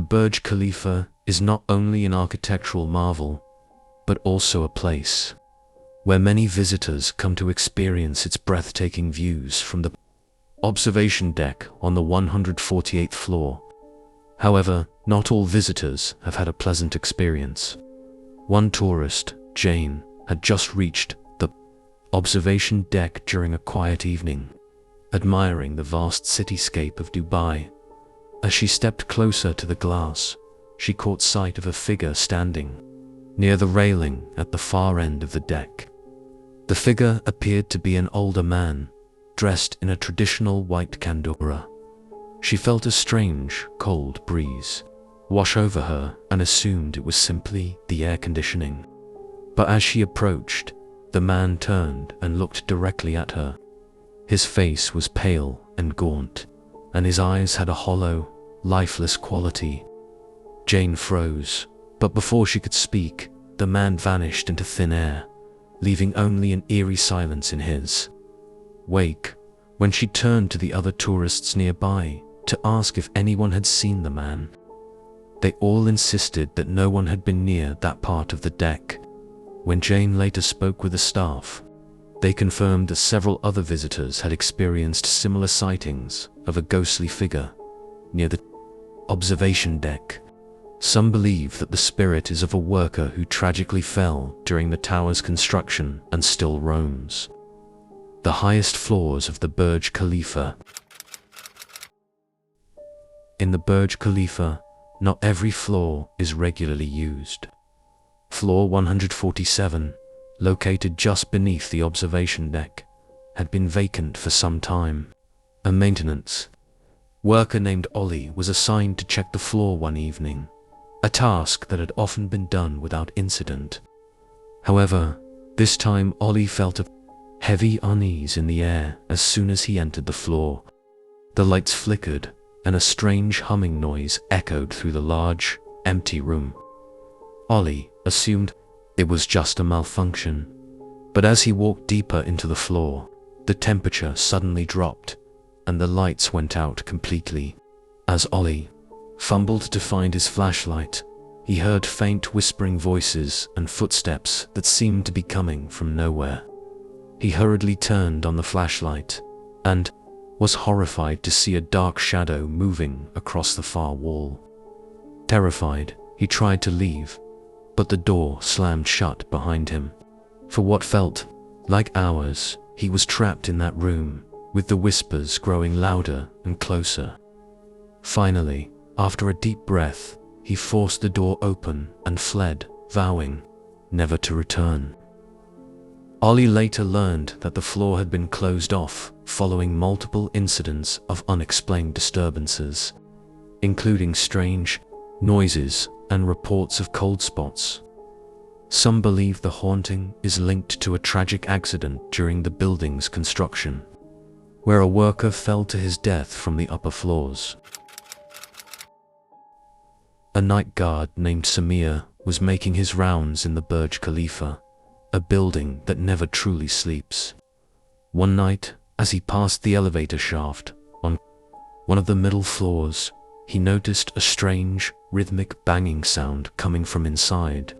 Burj Khalifa is not only an architectural marvel, but also a place where many visitors come to experience its breathtaking views from the observation deck on the 148th floor. However, not all visitors have had a pleasant experience. One tourist, Jane, had just reached the observation deck during a quiet evening, admiring the vast cityscape of Dubai. As she stepped closer to the glass, she caught sight of a figure standing near the railing at the far end of the deck. The figure appeared to be an older man, dressed in a traditional white kandura. She felt a strange, cold breeze wash over her and assumed it was simply the air conditioning. But as she approached, the man turned and looked directly at her. His face was pale and gaunt, and his eyes had a hollow, lifeless quality. Jane froze, but before she could speak, the man vanished into thin air, leaving only an eerie silence in his wake. When she turned to the other tourists nearby to ask if anyone had seen the man, they all insisted that no one had been near that part of the deck. When Jane later spoke with the staff, they confirmed that several other visitors had experienced similar sightings of a ghostly figure near the observation deck. Some believe that the spirit is of a worker who tragically fell during the tower's construction and still roams the highest floors of the Burj Khalifa. In the Burj Khalifa, not every floor is regularly used. Floor 147, located just beneath the observation deck, had been vacant for some time. A maintenance worker named Ollie was assigned to check the floor one evening, a task that had often been done without incident. However, this time Ollie felt a heavy unease in the air as soon as he entered the floor. The lights flickered, and a strange humming noise echoed through the large, empty room. Ollie assumed it was just a malfunction, but as he walked deeper into the floor, the temperature suddenly dropped, and the lights went out completely. As Ollie fumbled to find his flashlight, he heard faint whispering voices and footsteps that seemed to be coming from nowhere. He hurriedly turned on the flashlight, and was horrified to see a dark shadow moving across the far wall. Terrified, he tried to leave, but the door slammed shut behind him. For what felt like hours, he was trapped in that room, with the whispers growing louder and closer. Finally, after a deep breath, he forced the door open and fled, vowing never to return. Ollie later learned that the floor had been closed off following multiple incidents of unexplained disturbances, including strange noises and reports of cold spots. Some believe the haunting is linked to a tragic accident during the building's construction, where a worker fell to his death from the upper floors. A night guard named Samir was making his rounds in the Burj Khalifa, a building that never truly sleeps. One night, as he passed the elevator shaft on one of the middle floors, he noticed a strange, rhythmic banging sound coming from inside.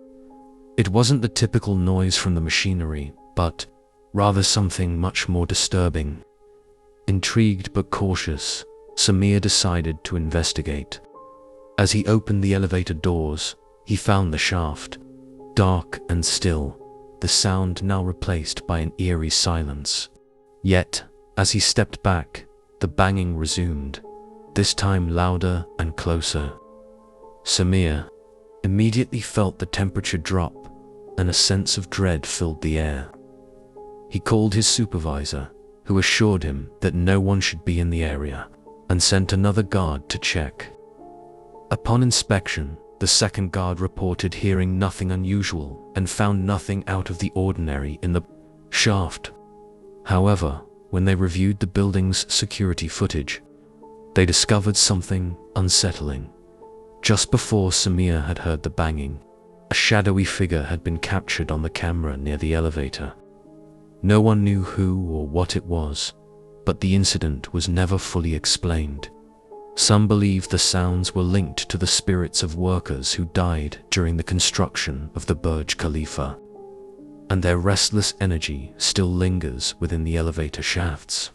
It wasn't the typical noise from the machinery, but rather something much more disturbing. Intrigued but cautious, Samir decided to investigate. As he opened the elevator doors, he found the shaft dark and still, the sound now replaced by an eerie silence. Yet, as he stepped back, the banging resumed, this time louder and closer. Samir immediately felt the temperature drop, and a sense of dread filled the air. He called his supervisor, who assured him that no one should be in the area, and sent another guard to check. Upon inspection, the second guard reported hearing nothing unusual and found nothing out of the ordinary in the shaft. However, when they reviewed the building's security footage, they discovered something unsettling. Just before Samir had heard the banging, a shadowy figure had been captured on the camera near the elevator. No one knew who or what it was, but the incident was never fully explained. Some believe the sounds were linked to the spirits of workers who died during the construction of the Burj Khalifa, and their restless energy still lingers within the elevator shafts.